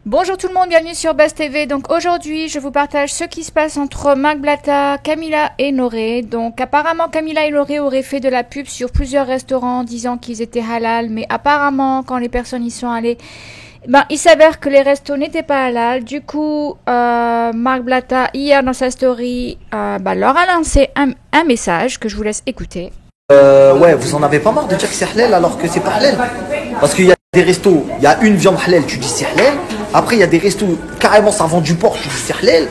Bonjour tout le monde, bienvenue sur Buzz TV. Donc aujourd'hui, je vous partage ce qui se passe entre Marc Blatta, Camila et Noré. Donc apparemment, Camila et Noré auraient fait de la pub sur plusieurs restaurants disant qu'ils étaient halal. Mais apparemment, quand les personnes y sont allées, il s'avère que les restos n'étaient pas halal. Du coup, Marc Blatta, hier dans sa story, leur a lancé un message que je vous laisse écouter. Ouais, vous en avez pas marre de dire que c'est halal alors que c'est pas halal? Parce qu'il y a des restos, il y a une viande halal, tu dis c'est halal. Après, il y a des restos, carrément ça vend du porc, tu dis c'est halal.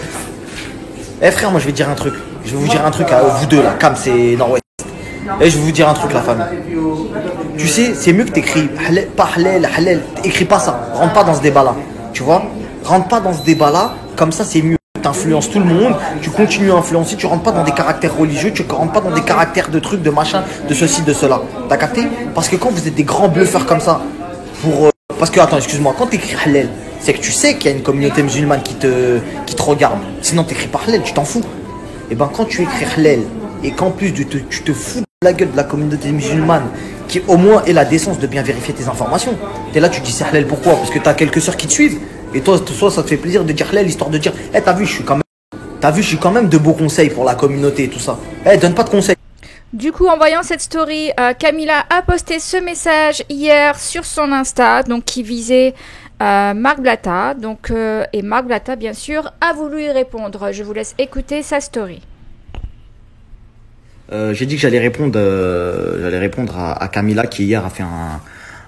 Eh frère, moi je vais te dire un truc. Je vais vous dire un truc à vous deux là, Cam c'est Nord-Ouest. Et je vais vous dire un truc la famille. Tu sais, c'est mieux que t'écris halal, pas halal, halal. Écris pas ça, rentre pas dans ce débat là. Tu vois? Rentre pas dans ce débat là, comme ça c'est mieux. T'influences tout le monde, tu continues à influencer, tu rentres pas dans des caractères religieux, tu rentres pas dans des caractères de trucs, de machin, de ceci, de cela. T'as capté? Parce que quand vous êtes des grands bluffeurs comme ça, parce que, attends, excuse-moi, quand t'écris halal, c'est que tu sais qu'il y a une communauté musulmane qui te regarde. Sinon t'écris pas halal, tu t'en fous. Et ben quand tu écris halal, et qu'en plus tu te fous de la gueule de la communauté musulmane, qui au moins ait la décence de bien vérifier tes informations. T'es là, tu dis c'est halal, pourquoi? Parce que t'as quelques sœurs qui te suivent. Et toi, ça te fait plaisir de dire halal, histoire de dire, t'as vu, je suis quand même de beaux conseils pour la communauté et tout ça. Donne pas de conseils. Du coup, en voyant cette story, Camila a posté ce message hier sur son Insta, donc qui visait Marc Blatta. Et Marc Blatta, bien sûr, a voulu y répondre. Je vous laisse écouter sa story. J'ai dit que j'allais répondre à Camila qui hier a fait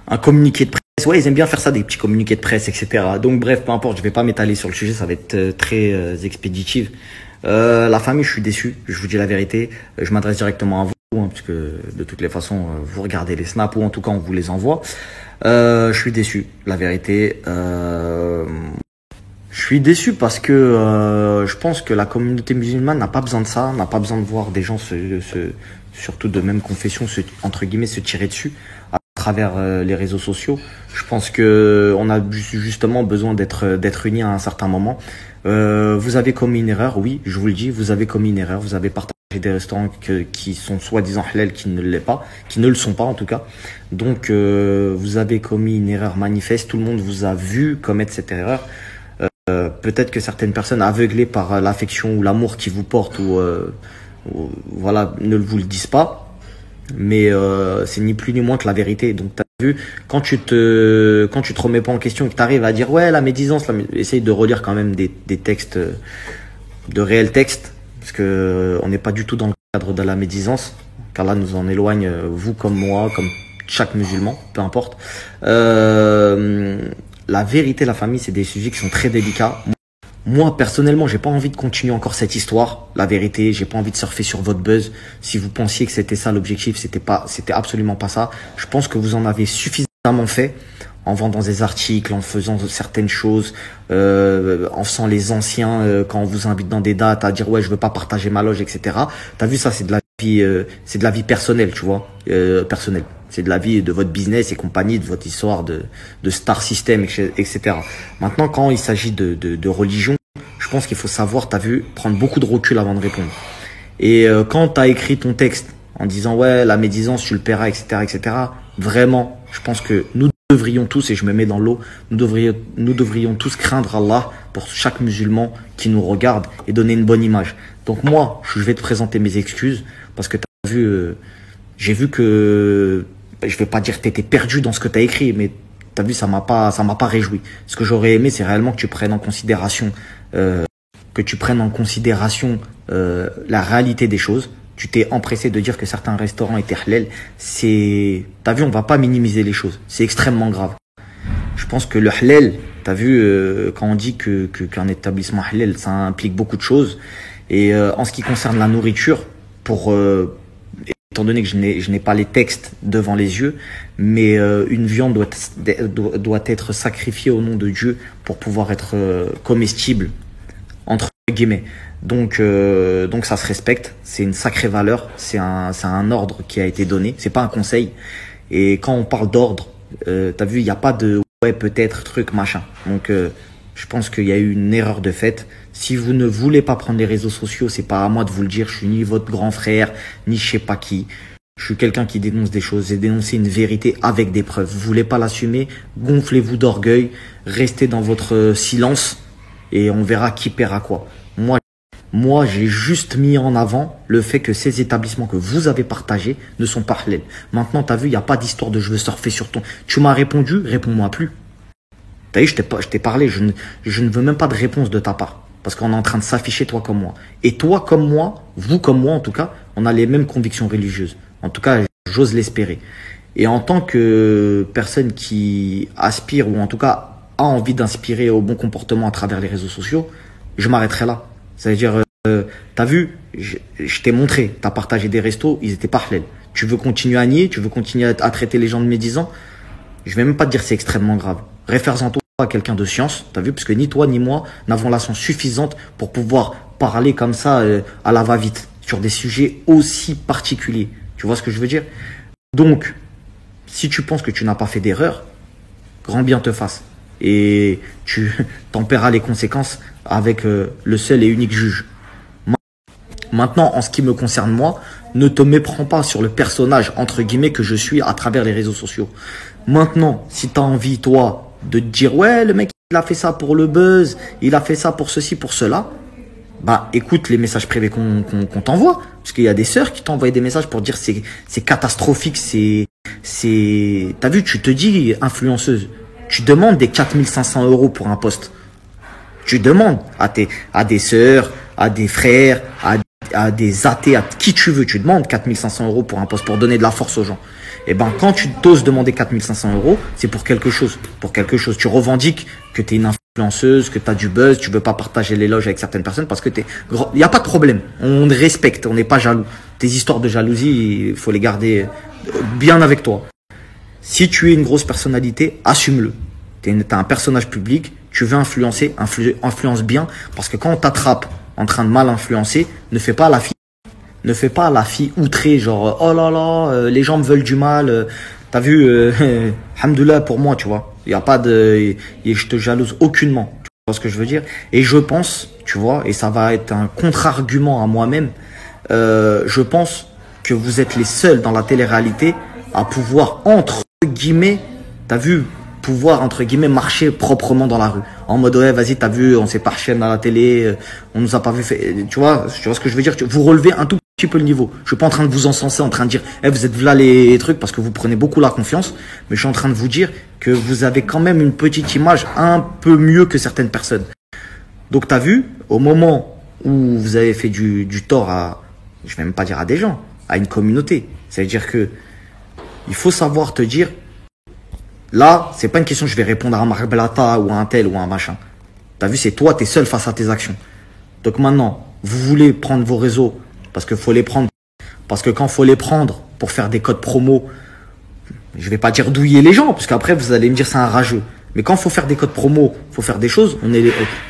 un communiqué de presse. Ouais, ils aiment bien faire ça, des petits communiqués de presse, etc. Donc bref, peu importe, je vais pas m'étaler sur le sujet, ça va être très expéditif. La famille, je suis déçu, je vous dis la vérité. Je m'adresse directement à vous, parce que de toutes les façons, vous regardez les snaps ou en tout cas on vous les envoie. Je suis déçu, la vérité. Je suis déçu parce que je pense que la communauté musulmane n'a pas besoin de ça, n'a pas besoin de voir des gens surtout de même confession, entre guillemets, se tirer dessus à travers les réseaux sociaux. Je pense que on a justement besoin d'être unis à un certain moment. Vous avez commis une erreur, oui, je vous le dis, vous avez commis une erreur. Vous avez partagé des restaurants qui sont soi-disant halal, qui ne le sont pas en tout cas. Donc vous avez commis une erreur manifeste. Tout le monde vous a vu commettre cette erreur. Peut-être que certaines personnes aveuglées par l'affection ou l'amour qui vous portent ou voilà ne vous le disent pas. Mais c'est ni plus ni moins que la vérité. Donc t'as vu, quand tu te remets pas en question et que t'arrives à dire ouais la médisance, essaye de relire quand même des textes, de réels textes, parce que on n'est pas du tout dans le cadre de la médisance, car là nous en éloigne, vous comme moi, comme chaque musulman, peu importe. La vérité, la famille, c'est des sujets qui sont très délicats. Moi, personnellement, j'ai pas envie de continuer encore cette histoire. La vérité, j'ai pas envie de surfer sur votre buzz. Si vous pensiez que c'était ça l'objectif, c'était absolument pas ça. Je pense que vous en avez suffisamment fait en vendant des articles, en faisant certaines choses, en faisant les anciens quand on vous invite dans des dates à dire ouais, je veux pas partager ma loge, etc. T'as vu ça, c'est de la vie personnelle, tu vois, personnelle. C'est de la vie de votre business et compagnie, de votre histoire de star system, etc. Maintenant, quand il s'agit de religion, je pense qu'il faut savoir, t'as vu, prendre beaucoup de recul avant de répondre. Et quand t'as écrit ton texte en disant ouais, la médisance, tu le paieras, etc., etc. Vraiment, je pense que nous devrions tous, et je me mets dans l'eau, nous devrions tous craindre Allah pour chaque musulman qui nous regarde et donner une bonne image. Donc moi, je vais te présenter mes excuses parce que t'as vu, j'ai vu que je vais pas dire que t'étais perdu dans ce que t'as écrit, mais t'as vu, ça m'a pas réjoui. Ce que j'aurais aimé, c'est réellement que tu prennes en considération, la réalité des choses. Tu t'es empressé de dire que certains restaurants étaient halal. T'as vu, on va pas minimiser les choses. C'est extrêmement grave. Je pense que le halal, t'as vu, quand on dit qu'un établissement halal, ça implique beaucoup de choses. Et en ce qui concerne la nourriture, étant donné que je n'ai pas les textes devant les yeux, mais une viande doit être sacrifiée au nom de Dieu pour pouvoir être comestible, entre guillemets. Donc ça se respecte, c'est une sacrée valeur, c'est un ordre qui a été donné, c'est pas un conseil. Et quand on parle d'ordre, t'as vu, il n'y a pas de ouais peut-être truc machin. Donc je pense qu'il y a eu une erreur de fait. Si vous ne voulez pas prendre les réseaux sociaux, c'est pas à moi de vous le dire. Je suis ni votre grand frère, ni je sais pas qui. Je suis quelqu'un qui dénonce des choses. J'ai dénoncé une vérité avec des preuves. Vous voulez pas l'assumer, gonflez-vous d'orgueil, restez dans votre silence et on verra qui paiera quoi. Moi, j'ai juste mis en avant le fait que ces établissements que vous avez partagés ne sont pas halal. Maintenant, t'as vu, il n'y a pas d'histoire de je veux surfer sur ton... Tu m'as répondu, réponds-moi plus. T'as vu, je t'ai parlé, je ne veux même pas de réponse de ta part. Parce qu'on est en train de s'afficher toi comme moi. Et toi comme moi, vous comme moi en tout cas, on a les mêmes convictions religieuses. En tout cas, j'ose l'espérer. Et en tant que personne qui aspire ou en tout cas a envie d'inspirer au bon comportement à travers les réseaux sociaux, je m'arrêterai là. C'est-à-dire, t'as vu, je t'ai montré, t'as partagé des restos, ils étaient pas halal. Tu veux continuer à nier, tu veux continuer à traiter les gens de médisants, je vais même pas te dire c'est extrêmement grave. Réfère-en toi à quelqu'un de science, t'as vu, parce que ni toi ni moi n'avons la science suffisante pour pouvoir parler comme ça à la va-vite sur des sujets aussi particuliers. Tu vois ce que je veux dire? Donc, si tu penses que tu n'as pas fait d'erreur, grand bien te fasse. Et tu t'en paieras les conséquences avec le seul et unique juge. Maintenant, en ce qui me concerne moi, ne te méprends pas sur le personnage, entre guillemets, que je suis à travers les réseaux sociaux. Maintenant, si tu as envie, toi, de te dire, ouais, le mec, il a fait ça pour le buzz, il a fait ça pour ceci, pour cela, bah écoute les messages privés qu'on t'envoie. Parce qu'il y a des sœurs qui t'envoient des messages pour dire c'est catastrophique, t'as vu, tu te dis influenceuse. Tu demandes des 4500 € pour un poste. Tu demandes à des sœurs, à des frères, à des athées, à qui tu veux. Tu demandes 4500 € pour un poste, pour donner de la force aux gens. Et ben, quand tu t'oses demander 4500 €, c'est pour quelque chose. Pour quelque chose. Tu revendiques que tu es une influenceuse, que tu as du buzz, tu veux pas partager l'éloge avec certaines personnes parce que il n'y a pas de problème. On respecte, on n'est pas jaloux. Tes histoires de jalousie, il faut les garder bien avec toi. Si tu es une grosse personnalité, assume-le. T'as un personnage public, tu veux influencer, influence bien, parce que quand on t'attrape en train de mal influencer, ne fais pas la fille. Ne fais pas la fille outrée, genre oh là là, les gens me veulent du mal. T'as vu, alhamdoulilah pour moi, tu vois. Il y a pas de, je te jalouse aucunement. Tu vois ce que je veux dire? Et je pense, tu vois, et ça va être un contre-argument à moi-même. Je pense que vous êtes les seuls dans la télé-réalité à pouvoir entre guillemets, t'as vu, pouvoir entre guillemets marcher proprement dans la rue. En mode ouais, vas-y, t'as vu, on s'est par chaîne à la télé, on nous a pas vu faire. Tu vois ce que je veux dire? Vous relevez un tout petit peu le niveau. Je suis pas en train de vous encenser, en train de dire, vous êtes là les trucs parce que vous prenez beaucoup la confiance, mais je suis en train de vous dire que vous avez quand même une petite image un peu mieux que certaines personnes. Donc t'as vu, au moment où vous avez fait du tort à, je vais même pas dire à des gens, à une communauté. Ça veut dire que il faut savoir te dire, là, c'est pas une question je vais répondre à un Marc Blata ou à un tel ou à un machin. T'as vu, c'est toi, t'es seul face à tes actions. Donc maintenant, vous voulez prendre vos réseaux parce que faut les prendre. Parce que quand faut les prendre pour faire des codes promo, je vais pas dire douiller les gens, parce qu'après vous allez me dire c'est un rageux. Mais quand faut faire des codes promo, faut faire des choses,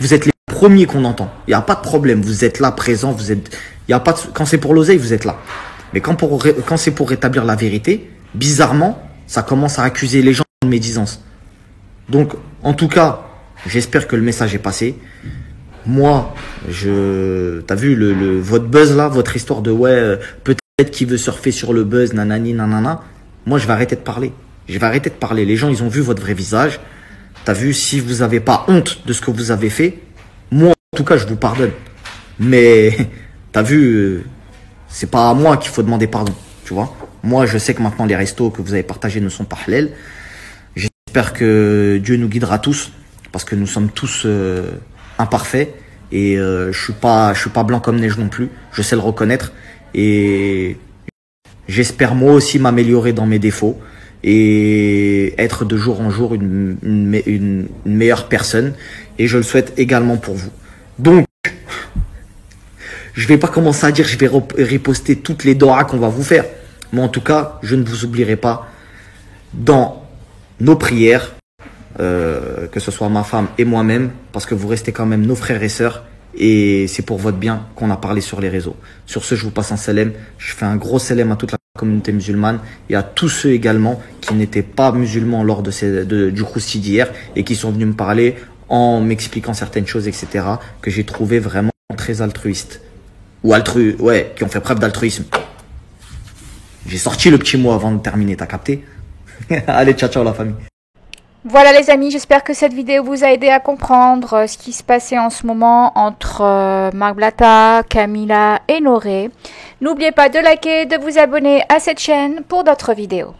vous êtes les premiers qu'on entend. Il n'y a pas de problème, vous êtes là, présent, quand c'est pour l'oseille, vous êtes là. Mais quand c'est pour rétablir la vérité, bizarrement, ça commence à accuser les gens de médisance. Donc, en tout cas, j'espère que le message est passé. Moi, t'as vu votre buzz là, votre histoire de peut-être qu'il veut surfer sur le buzz, nanani, nanana. Moi, je vais arrêter de parler. Les gens, ils ont vu votre vrai visage. T'as vu, si vous n'avez pas honte de ce que vous avez fait, moi, en tout cas, je vous pardonne. Mais, t'as vu, c'est pas à moi qu'il faut demander pardon, tu vois. Moi, je sais que maintenant, les restos que vous avez partagés ne sont pas halal. J'espère que Dieu nous guidera tous, parce que nous sommes tous imparfaits. Et je suis pas blanc comme neige non plus. Je sais le reconnaître. Et j'espère moi aussi m'améliorer dans mes défauts et être de jour en jour une meilleure personne. Et je le souhaite également pour vous. Donc, je vais pas commencer à dire je vais riposter toutes les doras qu'on va vous faire. Mais en tout cas, je ne vous oublierai pas dans nos prières, que ce soit ma femme et moi-même, parce que vous restez quand même nos frères et sœurs. Et c'est pour votre bien qu'on a parlé sur les réseaux. Sur ce, je vous passe un salam. Je fais un gros salam à toute la communauté musulmane et à tous ceux également qui n'étaient pas musulmans lors du croustille d'hier et qui sont venus me parler en m'expliquant certaines choses, etc., que j'ai trouvé vraiment très altruistes. Qui ont fait preuve d'altruisme. J'ai sorti le petit mot avant de terminer, t'as capté? Allez, ciao, ciao la famille. Voilà les amis, j'espère que cette vidéo vous a aidé à comprendre ce qui se passait en ce moment entre Marc Blatta, Camila et Noré. N'oubliez pas de liker, de vous abonner à cette chaîne pour d'autres vidéos.